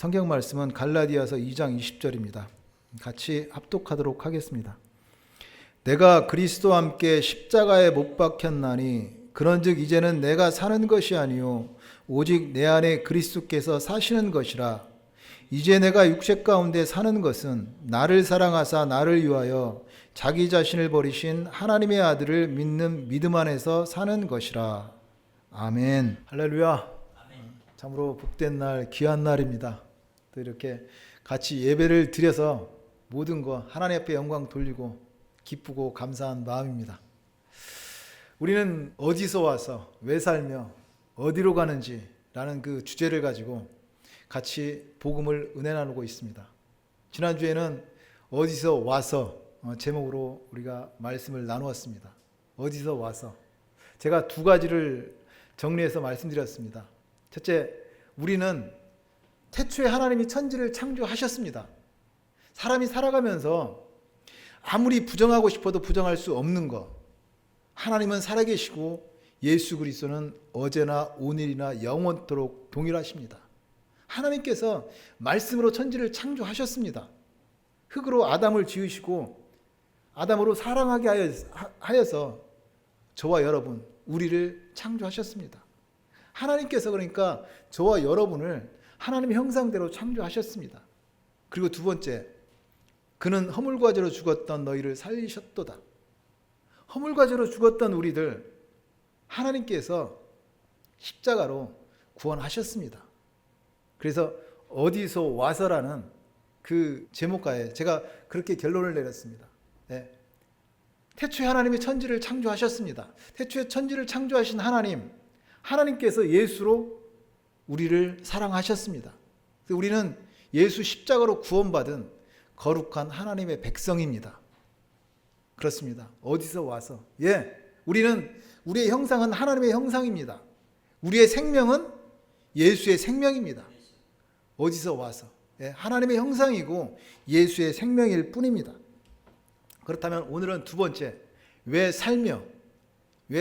성경 말씀은 갈라디아서 2장 20절입니다. 같이 합독하도록 하겠습니다. 내가 그리스도와 함께 십자가에 못 박혔나니 그런즉 이제는 내가 사는 것이 아니요 오직 내 안에 그리스도께서 사시는 것이라. 이제 내가 육체 가운데 사는 것은 나를 사랑하사 나를 위하여 자기 자신을 버리신 하나님의 아들을 믿는 믿음 안에서 사는 것이라. 아멘. 할렐루야. 참으로 복된 날, 귀한 날입니다. 또 이렇게 같이 예배를 드려서 모든 거 하나님 앞에 영광 돌리고 기쁘고 감사한 마음입니다. 우리는 어디서 와서 왜 살며 어디로 가는지 라는 그 주제를 가지고 같이 복음을 은혜 나누고 있습니다. 지난주에는 어디서 와서 제목으로 우리가 말씀을 나누었습니다. 어디서 와서 제가 두 가지를 정리해서 말씀드렸습니다. 첫째, 우리는 태초에 하나님이 천지를 창조하셨습니다. 사람이 살아가면서 아무리 부정하고 싶어도 부정할 수 없는 것, 하나님은 살아계시고 예수 그리스도는 어제나 오늘이나 영원토록 동일하십니다. 하나님께서 말씀으로 천지를 창조하셨습니다. 흙으로 아담을 지으시고 아담으로 사랑하게 하여서 저와 여러분, 우리를 창조하셨습니다. 하나님께서 그러니까 저와 여러분을 하나님의 형상대로 창조하셨습니다. 그리고 두 번째, 그는 허물과 죄로 죽었던 너희를 살리셨도다. 허물과 죄로 죽었던 우리들 하나님께서 십자가로 구원하셨습니다. 그래서 어디서 와서라는 그 제목가에 제가 그렇게 결론을 내렸습니다. 네. 태초에 하나님이 천지를 창조하셨습니다. 태초에 천지를 창조하신 하나님께서 예수로 우리를 사랑하셨습니다. 우리는 예수 십자가로 구원받은 거룩한 하나님의 백성입니다. 그렇습니다. 어디서 와서? 우리는 우리의 형상은 하나님의 형상입니다. 우리의 생명은 예수의 생명입니다. 어디서 와서? 하나님의 형상이고 예수의 생명일 뿐입니다. 그렇다면 오늘은 두 번째, 왜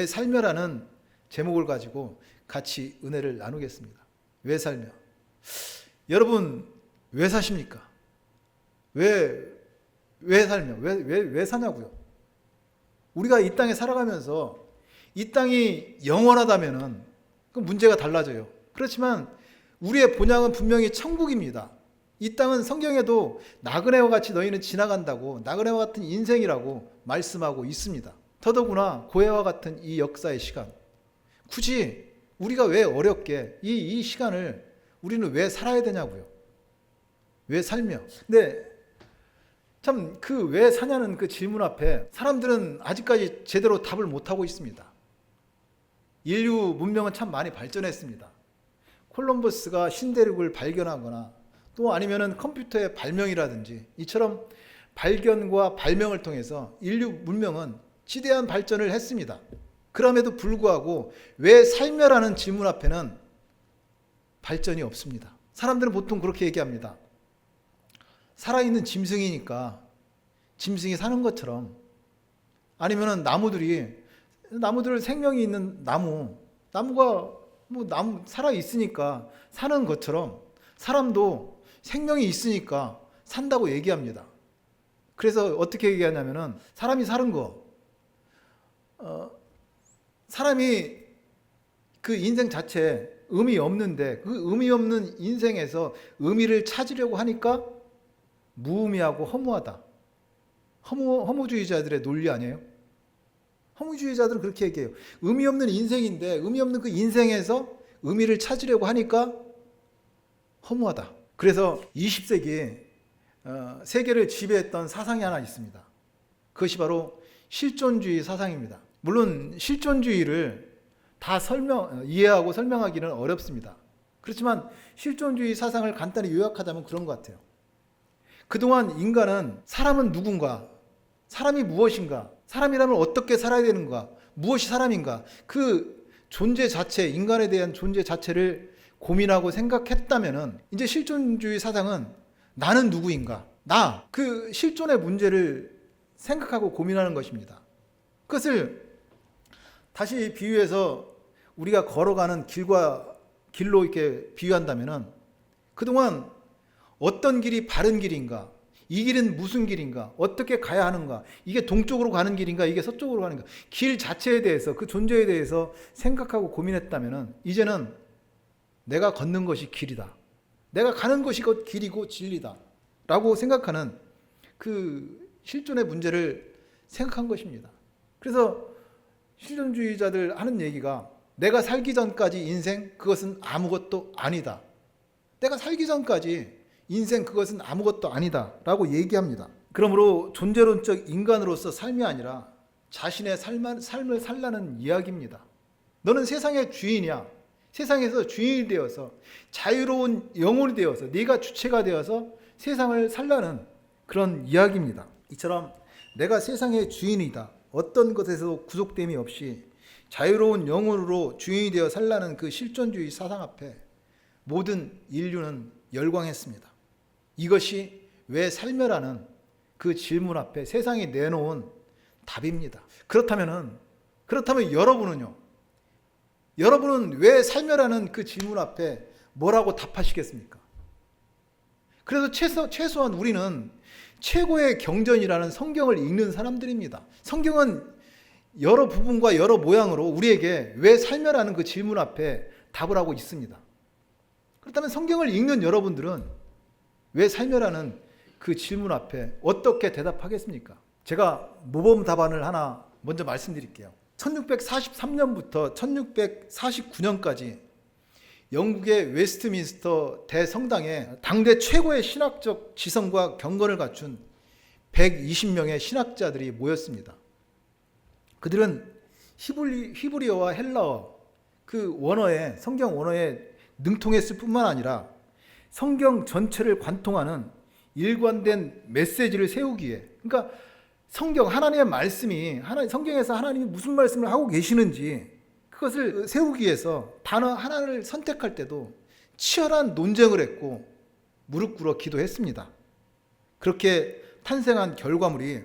살며라는 제목을 가지고 같이 은혜를 나누겠습니다. 왜 살며? 여러분 왜 사십니까? 왜 살며? 왜 사냐고요? 우리가 이 땅에 살아가면서 이 땅이 영원하다면은 그 문제가 달라져요. 그렇지만 우리의 본향은 분명히 천국입니다. 이 땅은 성경에도 나그네와 같이 너희는 지나간다고, 나그네와 같은 인생이라고 말씀하고 있습니다. 더더구나 고해와 같은 이 역사의 시간, 굳이 우리가 왜 어렵게 이 시간을 우리는 왜 살아야 되냐고요. 왜 살며? 근데 참 그 왜 사냐는 그 질문 앞에 사람들은 아직까지 제대로 답을 못하고 있습니다. 인류 문명은 참 많이 발전했습니다. 콜럼버스가 신대륙을 발견하거나 또 아니면은 컴퓨터의 발명이라든지 이처럼 발견과 발명을 통해서 인류 문명은 지대한 발전을 했습니다. 그럼에도 불구하고 왜 살며라는 질문 앞에는 발전이 없습니다. 사람들은 보통 그렇게 얘기합니다. 살아있는 짐승이니까 짐승이 사는 것처럼, 아니면은 나무들 생명이 있는 나무가 살아 있으니까 사는 것처럼 사람도 생명이 있으니까 산다고 얘기합니다. 그래서 어떻게 얘기하냐면은 사람이 사는 거, 사람이 그 인생 자체에 의미 없는데 그 의미 없는 인생에서 의미를 찾으려고 하니까 무의미하고 허무하다. 허무주의자들의 논리 아니에요? 허무주의자들은 그렇게 얘기해요. 의미 없는 인생인데 의미 없는 그 인생에서 의미를 찾으려고 하니까 허무하다. 그래서 20세기 세계를 지배했던 사상이 하나 있습니다. 그것이 바로 실존주의 사상입니다. 물론 실존주의를 다 이해하고 설명하기는 어렵습니다. 그렇지만 실존주의 사상을 간단히 요약하자면 그런 것 같아요. 그동안 인간은 사람은 누군가, 사람이 무엇인가, 사람이라면 어떻게 살아야 되는가, 무엇이 사람인가, 그 존재 자체, 인간에 대한 존재 자체를 고민하고 생각했다면은 이제 실존주의 사상은 나는 누구인가, 그 실존의 문제를 생각하고 고민하는 것입니다. 그것을 다시 비유해서 우리가 걸어가는 길로 이렇게 비유한다면은 그동안 어떤 길이 바른 길인가? 이 길은 무슨 길인가? 어떻게 가야 하는가? 이게 동쪽으로 가는 길인가? 이게 서쪽으로 가는가? 길 자체에 대해서, 그 존재에 대해서 생각하고 고민했다면 이제는 내가 걷는 것이 길이다. 내가 가는 것이 곧 길이고 진리다. 라고 생각하는 그 실존의 문제를 생각한 것입니다. 그래서 실존주의자들 하는 얘기가 내가 살기 전까지 인생 그것은 아무것도 아니다. 내가 살기 전까지 인생 그것은 아무것도 아니다 라고 얘기합니다. 그러므로 존재론적 인간으로서 삶이 아니라 자신의 삶을 살라는 이야기입니다. 너는 세상의 주인이야. 세상에서 주인이 되어서 자유로운 영혼이 되어서 네가 주체가 되어서 세상을 살라는 그런 이야기입니다. 이처럼 내가 세상의 주인이다. 어떤 것에서 구속됨이 없이 자유로운 영혼으로 주인이 되어 살라는 그 실존주의 사상 앞에 모든 인류는 열광했습니다. 이것이 왜 삶이라는 그 질문 앞에 세상이 내놓은 답입니다. 그렇다면 여러분은 왜 삶이라는 그 질문 앞에 뭐라고 답하시겠습니까? 그래서 최소한 우리는 최고의 경전이라는 성경을 읽는 사람들입니다. 성경은 여러 부분과 여러 모양으로 우리에게 왜 삶이라는 그 질문 앞에 답을 하고 있습니다. 그렇다면 성경을 읽는 여러분들은 왜 삶이라는 그 질문 앞에 어떻게 대답하겠습니까? 제가 모범 답안을 하나 먼저 말씀드릴게요. 1643년부터 1649년까지 영국의 웨스트민스터 대성당에 당대 최고의 신학적 지성과 경건을 갖춘 120명의 신학자들이 모였습니다. 그들은 히브리어와 헬라어 그 원어에 성경 원어에 능통했을 뿐만 아니라 성경 전체를 관통하는 일관된 메시지를 세우기에, 그러니까 성경 하나님의 말씀이 성경에서 하나님이 무슨 말씀을 하고 계시는지 그것을 세우기 위해서 단어 하나를 선택할 때도 치열한 논쟁을 했고 무릎 꿇어 기도했습니다. 그렇게 탄생한 결과물이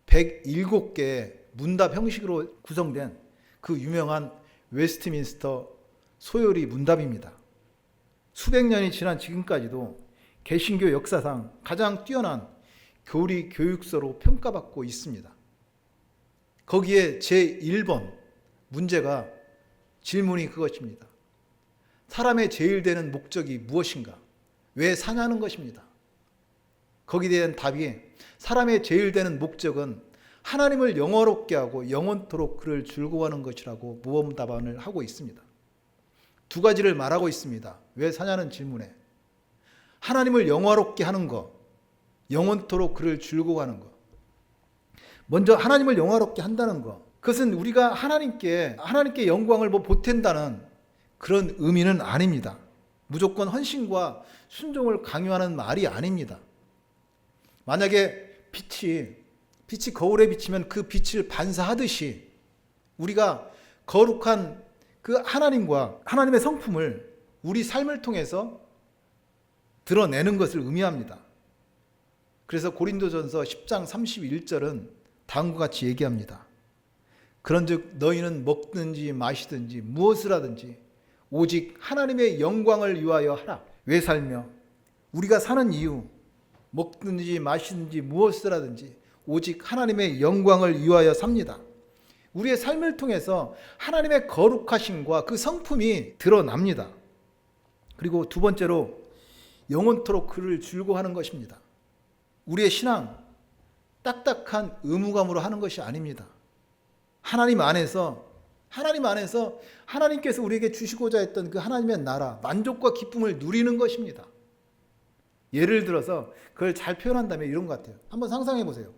107개의 문답 형식으로 구성된 그 유명한 웨스트민스터 소요리 문답입니다. 수백 년이 지난 지금까지도 개신교 역사상 가장 뛰어난 교리 교육서로 평가받고 있습니다. 거기에 제1번 문제가 질문이 그것입니다. 사람의 제일 되는 목적이 무엇인가? 왜 사냐는 것입니다. 거기에 대한 답이 사람의 제일 되는 목적은 하나님을 영화롭게 하고 영원토록 그를 즐거워하는 것이라고 모범 답안을 하고 있습니다. 두 가지를 말하고 있습니다. 왜 사냐는 질문에 하나님을 영화롭게 하는 것, 영원토록 그를 즐거워하는 것. 먼저 하나님을 영화롭게 한다는 것. 그것은 우리가 하나님께 영광을 보탠다는 그런 의미는 아닙니다. 무조건 헌신과 순종을 강요하는 말이 아닙니다. 만약에 빛이 거울에 비치면 그 빛을 반사하듯이 우리가 거룩한 그 하나님과 하나님의 성품을 우리 삶을 통해서 드러내는 것을 의미합니다. 그래서 고린도전서 10장 31절은 다음과 같이 얘기합니다. 그런즉 너희는 먹든지 마시든지 무엇을 하든지 오직 하나님의 영광을 위하여 하라. 왜 살며 우리가 사는 이유, 먹든지 마시든지 무엇을 하든지 오직 하나님의 영광을 위하여 삽니다. 우리의 삶을 통해서 하나님의 거룩하심과 그 성품이 드러납니다. 그리고 두 번째로 영원토록 그를 즐거워하는 것입니다. 우리의 신앙 딱딱한 의무감으로 하는 것이 아닙니다. 하나님 안에서 하나님께서 우리에게 주시고자 했던 그 하나님의 나라, 만족과 기쁨을 누리는 것입니다. 예를 들어서 그걸 잘 표현한다면 이런 것 같아요. 한번 상상해 보세요.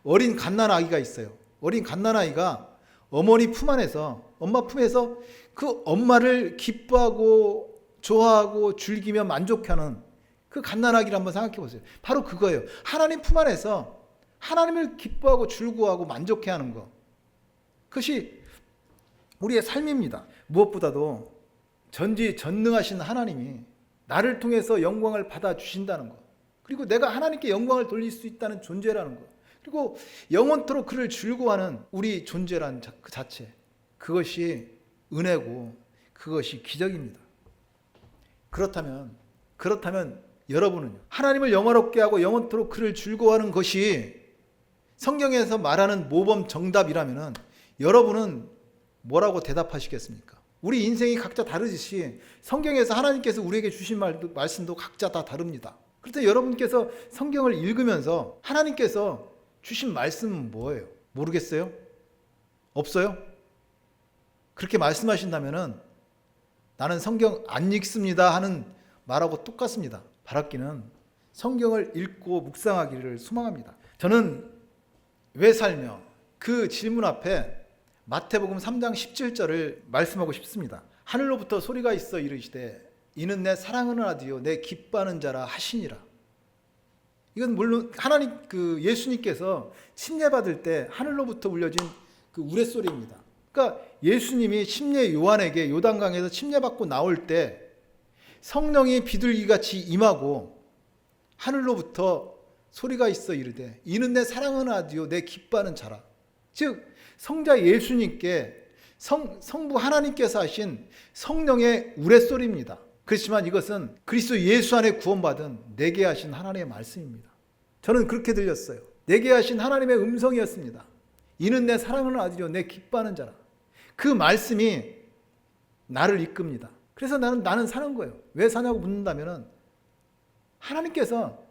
어린 갓난아기가 있어요. 어린 갓난아이가 어머니 품 안에서, 엄마 품에서 그 엄마를 기뻐하고 좋아하고 즐기며 만족하는 그 갓난아기를 한번 생각해 보세요. 바로 그거예요. 하나님 품 안에서 하나님을 기뻐하고 즐거워하고 만족해 하는 것. 그것이 우리의 삶입니다. 무엇보다도 전지전능하신 하나님이 나를 통해서 영광을 받아주신다는 것. 그리고 내가 하나님께 영광을 돌릴 수 있다는 존재라는 것. 그리고 영원토록 그를 즐거워하는 우리 존재라는 그 자체. 그것이 은혜고 그것이 기적입니다. 그렇다면 여러분은요. 하나님을 영화롭게 하고 영원토록 그를 즐거워하는 것이 성경에서 말하는 모범 정답이라면 여러분은 뭐라고 대답하시겠습니까? 우리 인생이 각자 다르듯이 성경에서 하나님께서 우리에게 주신 말씀도 각자 다 다릅니다. 그런데 여러분께서 성경을 읽으면서 하나님께서 주신 말씀은 뭐예요? 모르겠어요? 없어요? 그렇게 말씀하신다면 나는 성경 안 읽습니다 하는 말하고 똑같습니다. 바랍기는 성경을 읽고 묵상하기를 소망합니다. 저는 왜 살며 그 질문 앞에 마태복음 3장 17절을 말씀하고 싶습니다. 하늘로부터 소리가 있어 이르시되 이는 내 사랑하는 아들이요 내 기뻐하는 자라 하시니라. 이건 물론 하나님 예수님께서 침례받을 때 하늘로부터 울려진 그 우레소리입니다. 그러니까 예수님이 침례 요한에게 요단강에서 침례받고 나올 때 성령이 비둘기같이 임하고 하늘로부터 소리가 있어 이르되 이는 내 사랑하는 아들이요 내 기뻐하는 자라. 즉 성자 예수님께 성부 하나님께서 하신 성령의 우레소리입니다. 그렇지만 이것은 그리스도 예수 안에 구원받은 내게 하신 하나님의 말씀입니다. 저는 그렇게 들렸어요. 내게 하신 하나님의 음성이었습니다. 이는 내 사랑하는 아들이요 내 기뻐하는 자라. 그 말씀이 나를 이끕니다. 그래서 나는 사는 거예요. 왜 사냐고 묻는다면 하나님께서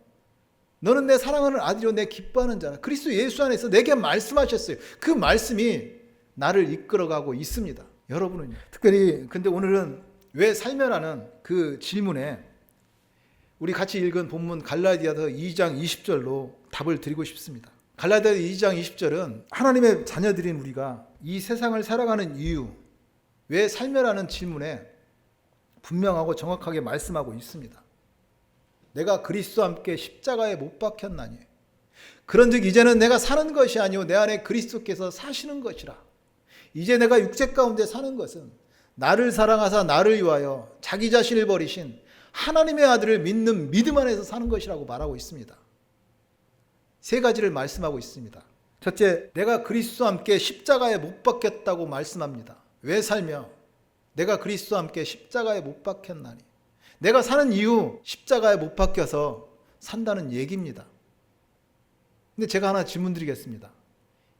너는 내 사랑하는 아들이요 내 기뻐하는 자라. 그리스도 예수 안에서 내게 말씀하셨어요. 그 말씀이 나를 이끌어가고 있습니다. 여러분은요. 특별히 근데 오늘은 왜 살며라는 그 질문에 우리 같이 읽은 본문 갈라디아서 2장 20절로 답을 드리고 싶습니다. 갈라디아서 2장 20절은 하나님의 자녀들인 우리가 이 세상을 살아가는 이유, 왜 살며라는 질문에 분명하고 정확하게 말씀하고 있습니다. 내가 그리스도와 함께 십자가에 못 박혔나니 그런즉 이제는 내가 사는 것이 아니요 내 안에 그리스도께서 사시는 것이라. 이제 내가 육체 가운데 사는 것은 나를 사랑하사 나를 위하여 자기 자신을 버리신 하나님의 아들을 믿는 믿음 안에서 사는 것이라고 말하고 있습니다. 세 가지를 말씀하고 있습니다. 첫째, 내가 그리스도와 함께 십자가에 못 박혔다고 말씀합니다. 왜 살며 내가 그리스도와 함께 십자가에 못 박혔나니. 내가 사는 이유 십자가에 못 박혀서 산다는 얘기입니다. 근데 제가 하나 질문 드리겠습니다.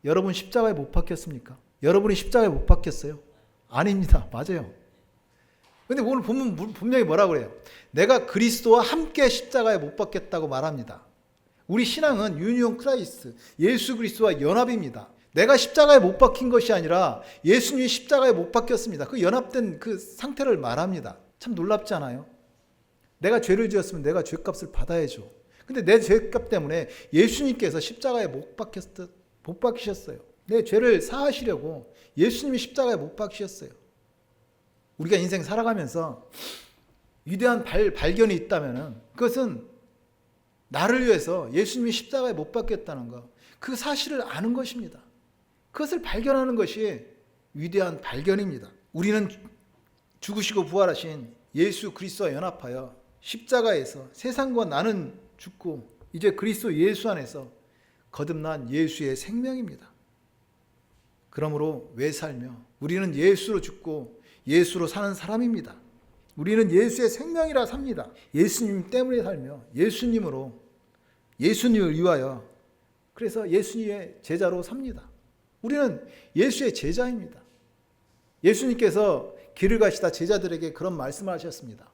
여러분 십자가에 못 박혔습니까? 여러분이 십자가에 못 박혔어요? 아닙니다. 맞아요. 근데 오늘 보면 분명히 뭐라고 그래요? 내가 그리스도와 함께 십자가에 못 박혔다고 말합니다. 우리 신앙은 유니온 크라이스트, 예수 그리스도와 연합입니다. 내가 십자가에 못 박힌 것이 아니라 예수님이 십자가에 못 박혔습니다. 그 연합된 그 상태를 말합니다. 참 놀랍지 않아요? 내가 죄를 지었으면 내가 죄값을 받아야죠. 근데 내 죄값 때문에 예수님께서 십자가에 못 박히셨어요. 내 죄를 사하시려고 예수님이 십자가에 못 박히셨어요. 우리가 인생 살아가면서 위대한 발견이 있다면 그것은 나를 위해서 예수님이 십자가에 못 박혔다는 것, 그 사실을 아는 것입니다. 그것을 발견하는 것이 위대한 발견입니다. 우리는 죽으시고 부활하신 예수 그리스도와 연합하여 십자가에서 세상과 나는 죽고 이제 그리스도 예수 안에서 거듭난 예수의 생명입니다. 그러므로 왜 살며 우리는 예수로 죽고 예수로 사는 사람입니다. 우리는 예수의 생명이라 삽니다. 예수님 때문에 살며 예수님을 위하여 그래서 예수님의 제자로 삽니다. 우리는 예수의 제자입니다. 예수님께서 길을 가시다 제자들에게 그런 말씀을 하셨습니다.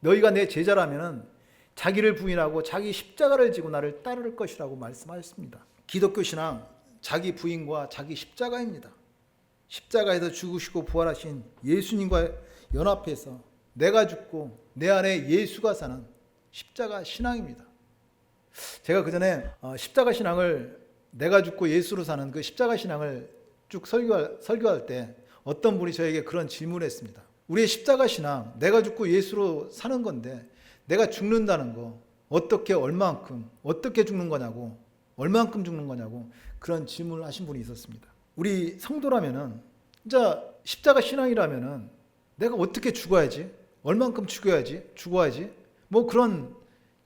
너희가 내 제자라면 자기를 부인하고 자기 십자가를 지고 나를 따를 것이라고 말씀하셨습니다. 기독교 신앙, 자기 부인과 자기 십자가입니다. 십자가에서 죽으시고 부활하신 예수님과 연합해서 내가 죽고 내 안에 예수가 사는 십자가 신앙입니다. 제가 그전에 십자가 신앙을 내가 죽고 예수로 사는 그 십자가 신앙을 쭉 설교할 때 어떤 분이 저에게 그런 질문을 했습니다. 우리의 십자가 신앙, 내가 죽고 예수로 사는 건데 내가 죽는다는 거 어떻게 어떻게 죽는 거냐고, 얼만큼 죽는 거냐고 그런 질문을 하신 분이 있었습니다. 우리 성도라면은 진짜 십자가 신앙이라면은 내가 어떻게 죽어야지, 얼만큼 죽어야지 뭐 그런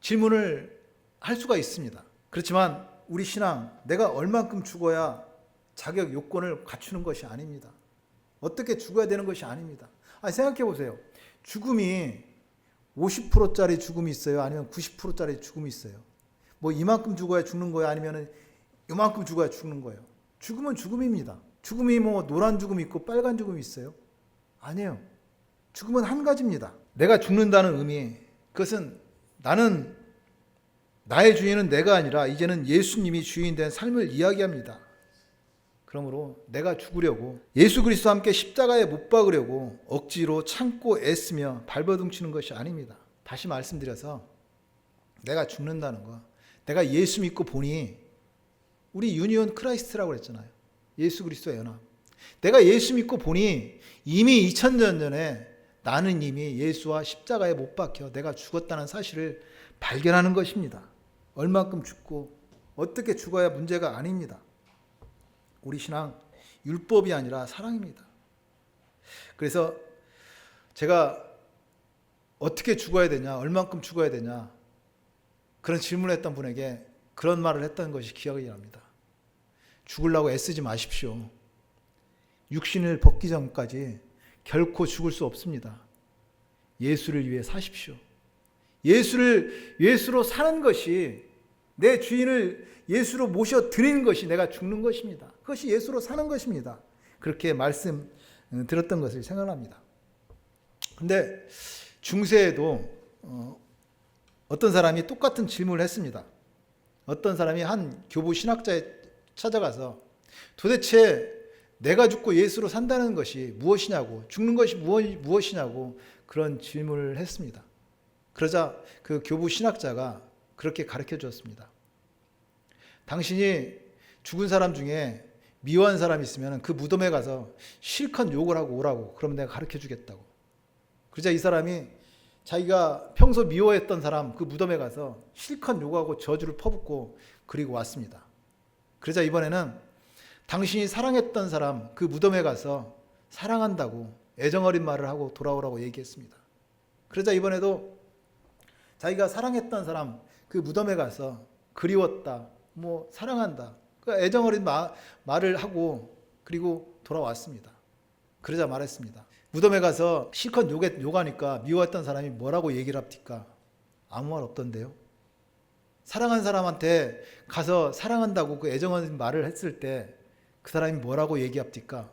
질문을 할 수가 있습니다. 그렇지만 우리 신앙, 내가 얼만큼 죽어야 자격 요건을 갖추는 것이 아닙니다. 어떻게 죽어야 되는 것이 아닙니다. 생각해 보세요. 죽음이 50%짜리 죽음이 있어요? 아니면 90%짜리 죽음이 있어요? 뭐 이만큼 죽어야 죽는 거예요? 아니면 이만큼 죽어야 죽는 거예요? 죽음은 죽음입니다. 죽음이 뭐 노란 죽음이 있고 빨간 죽음이 있어요? 아니에요. 죽음은 한 가지입니다. 내가 죽는다는 의미, 그것은 나의 주인은 내가 아니라 이제는 예수님이 주인 된 삶을 이야기합니다. 그러므로 내가 죽으려고 예수 그리스도와 함께 십자가에 못 박으려고 억지로 참고 애쓰며 발버둥치는 것이 아닙니다. 다시 말씀드려서 내가 죽는다는 거, 내가 예수 믿고 보니 우리 유니온 크라이스트라고 그랬잖아요. 예수 그리스도의 연합. 내가 예수 믿고 보니 이미 2000년 전에 나는 이미 예수와 십자가에 못 박혀 내가 죽었다는 사실을 발견하는 것입니다. 얼마큼 죽고 어떻게 죽어야 문제가 아닙니다. 우리 신앙 율법이 아니라 사랑입니다. 그래서 제가 어떻게 죽어야 되냐, 얼만큼 죽어야 되냐 그런 질문을 했던 분에게 그런 말을 했던 것이 기억이 납니다. 죽으려고 애쓰지 마십시오. 육신을 벗기 전까지 결코 죽을 수 없습니다. 예수를 위해 사십시오. 예수로 사는 것이, 내 주인을 예수로 모셔 드리는 것이 내가 죽는 것입니다. 그것이 예수로 사는 것입니다. 그렇게 말씀 들었던 것을 생각합니다. 근데 중세에도 어떤 사람이 똑같은 질문을 했습니다. 어떤 사람이 한 교부 신학자에 찾아가서 도대체 내가 죽고 예수로 산다는 것이 무엇이냐고, 죽는 것이 무엇이냐고 그런 질문을 했습니다. 그러자 그 교부 신학자가 그렇게 가르쳐 주었습니다. 당신이 죽은 사람 중에 미워한 사람이 있으면 그 무덤에 가서 실컷 욕을 하고 오라고. 그러면 내가 가르쳐 주겠다고. 그러자 이 사람이 자기가 평소 미워했던 사람 그 무덤에 가서 실컷 욕하고 저주를 퍼붓고 그리고 왔습니다. 그러자 이번에는 당신이 사랑했던 사람 그 무덤에 가서 사랑한다고 애정어린 말을 하고 돌아오라고 얘기했습니다. 그러자 이번에도 자기가 사랑했던 사람 그 무덤에 가서 그리웠다, 뭐 사랑한다, 그러니까 애정어린 말을 하고 그리고 돌아왔습니다. 그러자 말했습니다. 무덤에 가서 실컷 욕하니까 미워했던 사람이 뭐라고 얘기를 합니까? 아무 말 없던데요. 사랑한 사람한테 가서 사랑한다고 그 애정어린 말을 했을 때 그 사람이 뭐라고 얘기합니까?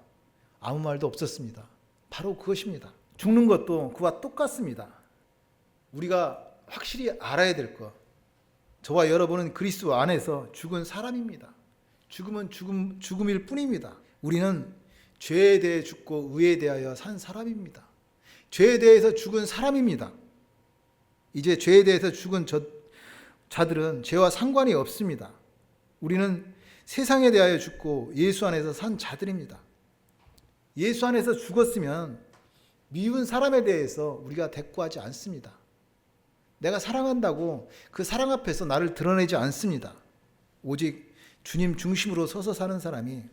아무 말도 없었습니다. 바로 그것입니다. 죽는 것도 그와 똑같습니다. 우리가 확실히 알아야 될 것, 저와 여러분은 그리스도 안에서 죽은 사람입니다. 죽음은 죽음일 뿐입니다. 우리는 죄에 대해 죽고 의에 대하여 산 사람입니다. 죄에 대해서 죽은 사람입니다. 이제 죄에 대해서 죽은 자들은 죄와 상관이 없습니다. 우리는 세상에 대하여 죽고 예수 안에서 산 자들입니다. 예수 안에서 죽었으면 미운 사람에 대해서 우리가 대꾸하지 않습니다. 내가 사랑한다고 그 사랑 앞에서 나를 드러내지 않습니다. 오직 주님 중심으로 서서 사는 사람이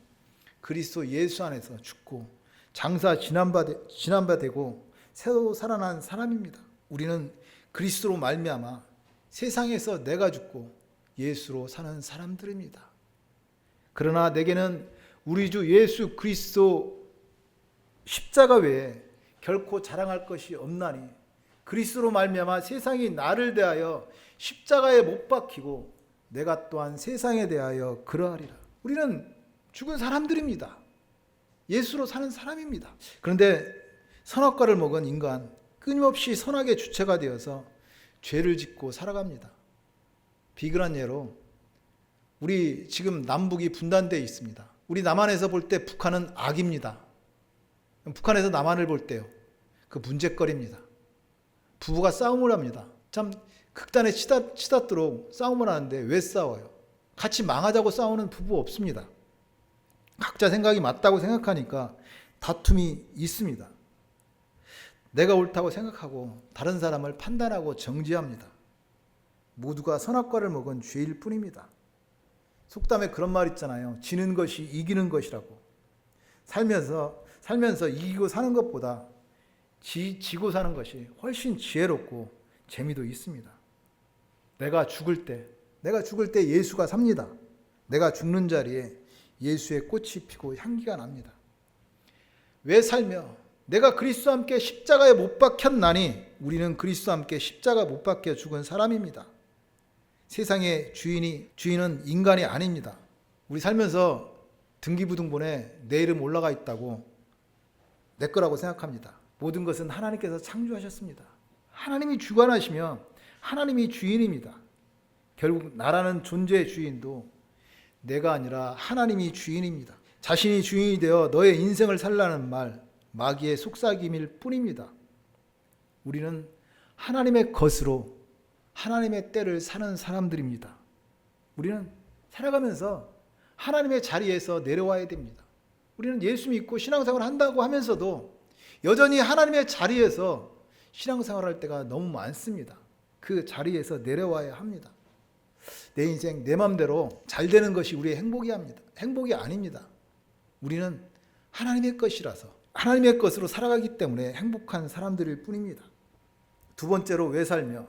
그리스도 예수 안에서 죽고 장사 지난 바 되고 새로 살아난 사람입니다. 우리는 그리스도로 말미암아 세상에서 내가 죽고 예수로 사는 사람들입니다. 그러나 내게는 우리 주 예수 그리스도 십자가 외에 결코 자랑할 것이 없나니 그리스도로 말미암아 세상이 나를 대하여 십자가에 못 박히고 내가 또한 세상에 대하여 그러하리라. 우리는 죽은 사람들입니다. 예수로 사는 사람입니다. 그런데 선악과를 먹은 인간, 끊임없이 선악의 주체가 되어서 죄를 짓고 살아갑니다. 비근한 예로 우리 지금 남북이 분단되어 있습니다. 우리 남한에서 볼 때 북한은 악입니다. 북한에서 남한을 볼 때요, 그 문제거리입니다. 부부가 싸움을 합니다. 참 극단에 치닫도록 싸움을 하는데 왜 싸워요? 같이 망하자고 싸우는 부부 없습니다. 각자 생각이 맞다고 생각하니까 다툼이 있습니다. 내가 옳다고 생각하고 다른 사람을 판단하고 정죄합니다. 모두가 선악과를 먹은 죄일 뿐입니다. 속담에 그런 말 있잖아요. 지는 것이 이기는 것이라고. 살면서 이기고 사는 것보다 지고 사는 것이 훨씬 지혜롭고 재미도 있습니다. 내가 죽을 때 예수가 삽니다. 내가 죽는 자리에 예수의 꽃이 피고 향기가 납니다. 왜 살며 내가 그리스도와 함께 십자가에 못 박혔나니 우리는 그리스도와 함께 십자가 못 박혀 죽은 사람입니다. 세상의 주인은 인간이 아닙니다. 우리 살면서 등기부등본에 내 이름 올라가 있다고 내 거라고 생각합니다. 모든 것은 하나님께서 창조하셨습니다. 하나님이 주관하시며 하나님이 주인입니다. 결국 나라는 존재의 주인도 내가 아니라 하나님이 주인입니다. 자신이 주인이 되어 너의 인생을 살라는 말, 마귀의 속삭임일 뿐입니다. 우리는 하나님의 것으로 하나님의 때를 사는 사람들입니다. 우리는 살아가면서 하나님의 자리에서 내려와야 됩니다. 우리는 예수 믿고 신앙생활을 한다고 하면서도 여전히 하나님의 자리에서 신앙생활할 때가 너무 많습니다. 그 자리에서 내려와야 합니다. 내 인생 내 맘대로 잘 되는 것이 우리의 행복이 아닙니다. 우리는 하나님의 것이라서 하나님의 것으로 살아가기 때문에 행복한 사람들일 뿐입니다. 두 번째로 왜 살며?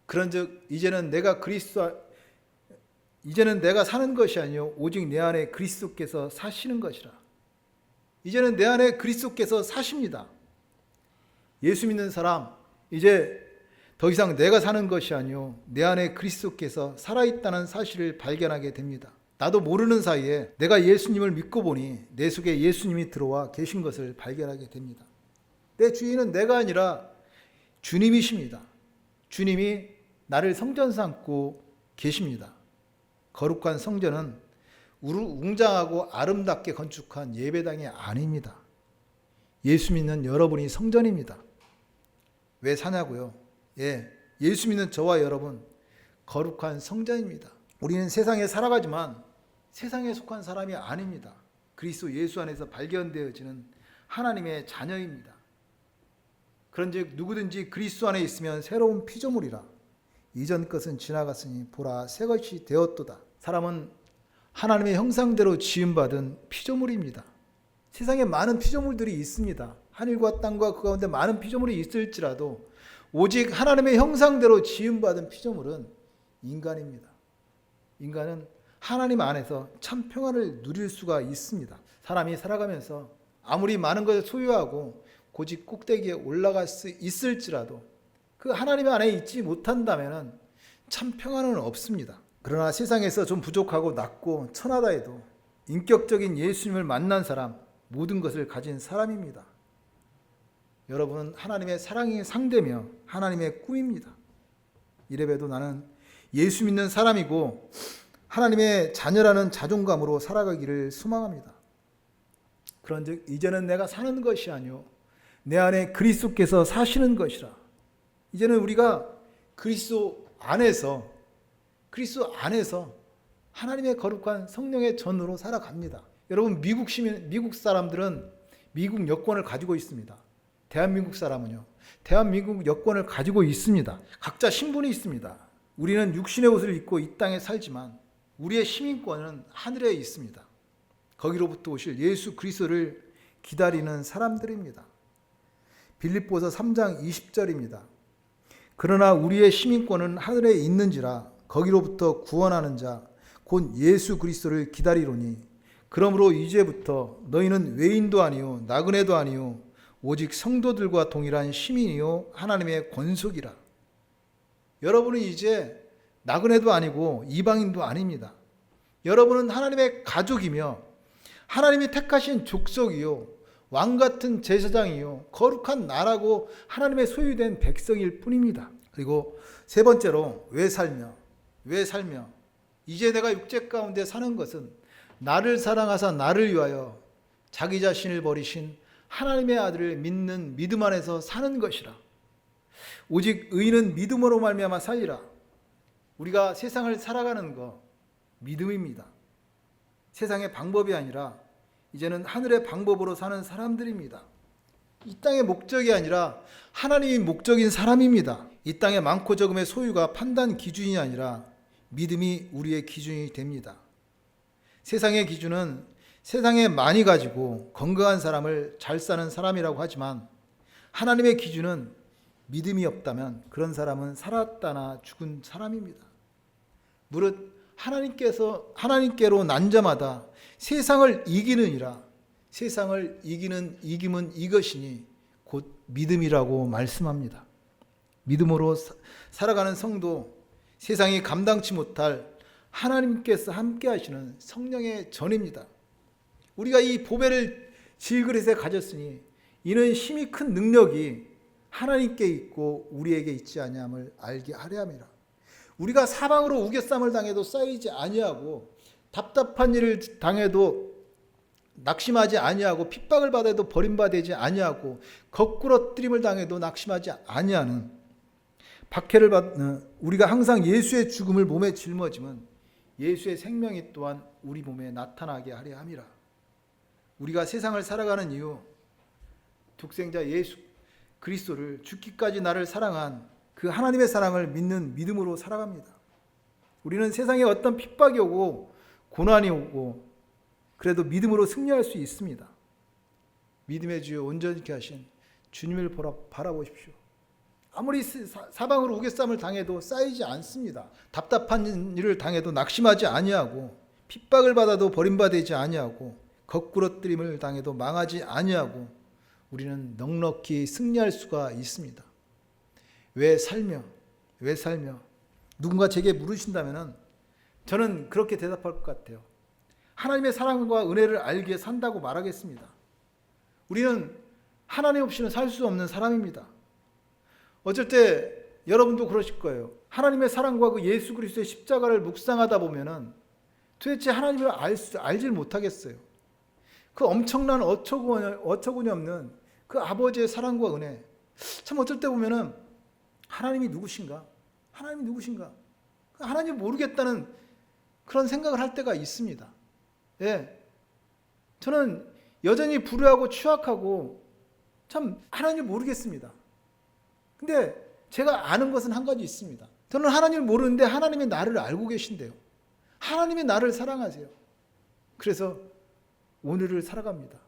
그런즉 이제는 내가 사는 것이 아니요 오직 내 안에 그리스도께서 사시는 것이라. 이제는 내 안에 그리스도께서 사십니다. 예수 믿는 사람, 이제 더 이상 내가 사는 것이 아니요 내 안에 그리스도께서 살아있다는 사실을 발견하게 됩니다. 나도 모르는 사이에 내가 예수님을 믿고 보니 내 속에 예수님이 들어와 계신 것을 발견하게 됩니다. 내 주인은 내가 아니라 주님이십니다. 주님이 나를 성전 삼고 계십니다. 거룩한 성전은 웅장하고 아름답게 건축한 예배당이 아닙니다. 예수 믿는 여러분이 성전입니다. 왜 사냐고요? 예수 믿는 저와 여러분 거룩한 성전입니다. 우리는 세상에 살아가지만 세상에 속한 사람이 아닙니다. 그리스도 예수 안에서 발견되어지는 하나님의 자녀입니다. 그런즉 누구든지 그리스도 안에 있으면 새로운 피조물이라. 이전 것은 지나갔으니 보라 새 것이 되었도다. 사람은 하나님의 형상대로 지음받은 피조물입니다. 세상에 많은 피조물들이 있습니다. 하늘과 땅과 그 가운데 많은 피조물이 있을지라도 오직 하나님의 형상대로 지음받은 피조물은 인간입니다. 인간은 하나님 안에서 참 평안을 누릴 수가 있습니다. 사람이 살아가면서 아무리 많은 것을 소유하고 고집 꼭대기에 올라갈 수 있을지라도 그 하나님 안에 있지 못한다면 참 평안은 없습니다. 그러나 세상에서 좀 부족하고 낮고 천하다 해도 인격적인 예수님을 만난 사람, 모든 것을 가진 사람입니다. 여러분은 하나님의 사랑의 상대며 하나님의 꿈입니다. 이래봬도 나는 예수 믿는 사람이고 하나님의 자녀라는 자존감으로 살아가기를 소망합니다. 그런즉 이제는 내가 사는 것이 아니요 내 안에 그리스도께서 사시는 것이라. 이제는 우리가 그리스도 안에서 하나님의 거룩한 성령의 전으로 살아갑니다. 여러분 미국 사람들은 미국 여권을 가지고 있습니다. 대한민국 사람은요. 대한민국 여권을 가지고 있습니다. 각자 신분이 있습니다. 우리는 육신의 옷을 입고 이 땅에 살지만 우리의 시민권은 하늘에 있습니다. 거기로부터 오실 예수 그리스도를 기다리는 사람들입니다. 빌립보서 3장 20절입니다. 그러나 우리의 시민권은 하늘에 있는지라 거기로부터 구원하는 자 곧 예수 그리스도를 기다리노니 그러므로 이제부터 너희는 외인도 아니요 나그네도 아니요 오직 성도들과 동일한 시민이요 하나님의 권속이라. 여러분은 이제 나그네도 아니고 이방인도 아닙니다. 여러분은 하나님의 가족이며 하나님이 택하신 족속이요 왕같은 제사장이요 거룩한 나라고 하나님의 소유된 백성일 뿐입니다. 그리고 세 번째로 왜 살며 이제 내가 육체 가운데 사는 것은 나를 사랑하사 나를 위하여 자기 자신을 버리신 하나님의 아들을 믿는 믿음 안에서 사는 것이라. 오직 의인은 믿음으로 말미암아 살리라. 우리가 세상을 살아가는 거 믿음입니다. 세상의 방법이 아니라 이제는 하늘의 방법으로 사는 사람들입니다. 이 땅의 목적이 아니라 하나님이 목적인 사람입니다. 이 땅의 많고 적음의 소유가 판단 기준이 아니라 믿음이 우리의 기준이 됩니다. 세상의 기준은 세상에 많이 가지고 건강한 사람을 잘 사는 사람이라고 하지만 하나님의 기준은 믿음이 없다면 그런 사람은 살았다나 죽은 사람입니다. 무릇 하나님께로 난 자마다 세상을 이기느니라 세상을 이기는 이김은 이것이니 곧 믿음이라고 말씀합니다. 믿음으로 살아가는 성도, 세상이 감당치 못할 하나님께서 함께 하시는 성령의 전입니다. 우리가 이 보배를 질그릇에 가졌으니 이는 힘이 큰 능력이 하나님께 있고 우리에게 있지 아니함을 알게 하려 함이라. 우리가 사방으로 우겨쌈을 당해도 쌓이지 아니하고 답답한 일을 당해도 낙심하지 아니하고 핍박을 받아도 버림받지 아니하고 거꾸러뜨림을 당해도 낙심하지 아니하는 박해를 받는 우리가 항상 예수의 죽음을 몸에 짊어지면 예수의 생명이 또한 우리 몸에 나타나게 하려 함이라. 우리가 세상을 살아가는 이유, 독생자 예수 그리스도를 죽기까지 나를 사랑한 그 하나님의 사랑을 믿는 믿음으로 살아갑니다. 우리는 세상에 어떤 핍박이 오고 고난이 오고 그래도 믿음으로 승리할 수 있습니다. 믿음의 주여 온전케 하신 주님을 바라보십시오. 아무리 사방으로 우겨쌈을 당해도 쌓이지 않습니다. 답답한 일을 당해도 낙심하지 아니하고 핍박을 받아도 버림받지 아니하고 거꾸러뜨림을 당해도 망하지 아니하고 우리는 넉넉히 승리할 수가 있습니다. 왜 살며 누군가 제게 물으신다면 저는 그렇게 대답할 것 같아요. 하나님의 사랑과 은혜를 알기에 산다고 말하겠습니다. 우리는 하나님 없이는 살 수 없는 사람입니다. 어쩔 때 여러분도 그러실 거예요. 하나님의 사랑과 그 예수 그리스도의 십자가를 묵상하다 보면은 도대체 하나님을 알질 못하겠어요. 그 엄청난 어처구니 없는 그 아버지의 사랑과 은혜. 참 어쩔 때 보면은 하나님이 누구신가? 하나님 모르겠다는 그런 생각을 할 때가 있습니다. 예. 저는 여전히 불우하고 추악하고 참 하나님 모르겠습니다. 근데 제가 아는 것은 한 가지 있습니다. 저는 하나님을 모르는데 하나님이 나를 알고 계신대요. 하나님이 나를 사랑하세요. 그래서 오늘을 살아갑니다.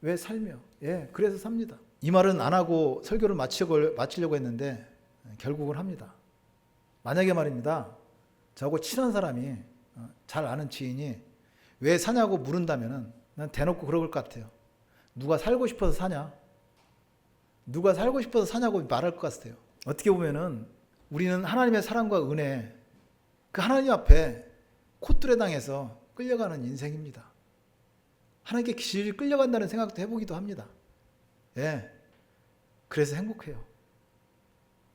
왜 살며? 예, 그래서 삽니다. 이 말은 안 하고 설교를 마치려고 했는데 결국은 합니다. 만약에 말입니다. 저하고 친한 사람이 잘 아는 지인이 왜 사냐고 물은다면 난 대놓고 그럴 것 같아요. 누가 살고 싶어서 사냐? 누가 살고 싶어서 사냐고 말할 것 같아요. 어떻게 보면은 우리는 하나님의 사랑과 은혜, 그 하나님 앞에 콧뚜레 당해서 끌려가는 인생입니다. 하나님께 길이 끌려간다는 생각도 해보기도 합니다. 예, 그래서 행복해요.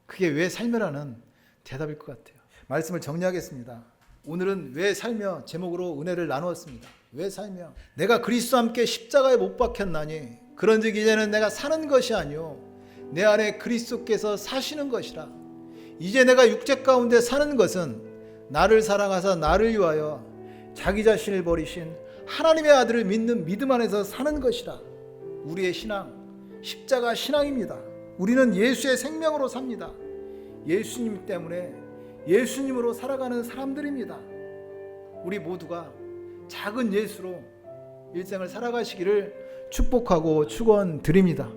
그게 왜 살며라는 대답일 것 같아요. 말씀을 정리하겠습니다. 오늘은 왜 살며 제목으로 은혜를 나누었습니다. 왜 살며? 내가 그리스도와 함께 십자가에 못 박혔나니 그런즉 이제는 내가 사는 것이 아니요 내 안에 그리스도께서 사시는 것이라. 이제 내가 육체 가운데 사는 것은 나를 사랑하사 나를 위하여 자기 자신을 버리신 하나님의 아들을 믿는 믿음 안에서 사는 것이라. 우리의 신앙, 십자가 신앙입니다. 우리는 예수의 생명으로 삽니다. 예수님 때문에 예수님으로 살아가는 사람들입니다. 우리 모두가 작은 예수로 일생을 살아가시기를 축복하고 축원드립니다.